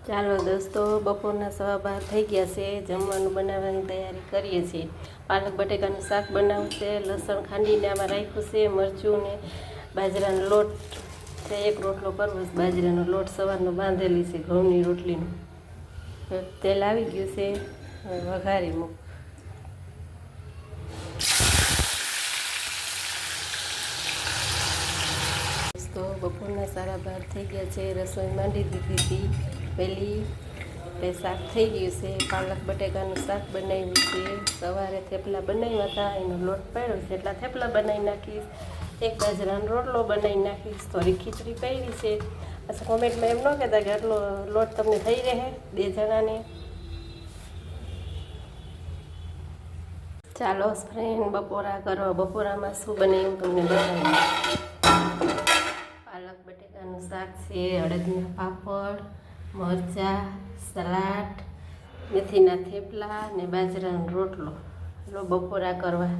ચાલો દોસ્તો, બપોરના 12:15 થઈ ગયા છે. જમવાનું બનાવવાની તૈયારી કરીએ છીએ. પાલક બટેકાનું શાક બનાવશે. લસણ ખાંડીને આમાં રાખ્યું છે, મરચું ને બાજરાનો લોટ છે. એક રોટલો કરવો છે. બાજરાનો લોટ સવારનો બાંધેલી છે, ઘઉંની રોટલીનું. તેલ આવી ગયું છે, હવે વઘારી મૂક. તો બપોરના 12:30 થઈ ગયા છે. રસોઈ માંડી દીધી હતી પહેલી. શાક થઈ ગયું છે. પાલક બટેકાનું શાક બનાવ્યું છે. સવારે થેપલા બનાવ્યા હતા, એનો લોટ પાડ્યો છે, એટલા થેપલા બનાવી નાખીશ. એક બાજરાનો રોટલો બનાવી નાખીશ. થોડી ખીચડી પાડી છે. પછી કોમેન્ટમાં એમ ન કહેતા કે આટલો લોટ તમને થઈ રહે 2 જણાને. ચાલો ફ્રેન્ડ, બપોરા કરો. બપોરામાં શું બનાવ્યું તમને બતાવ્યું. પાલક બટેકાનું શાક છે, અડદના પાપડ, મરચાં, સલાડ, મેથીના થેપલા ને બાજરાનો રોટલો. બપોરા કરવા.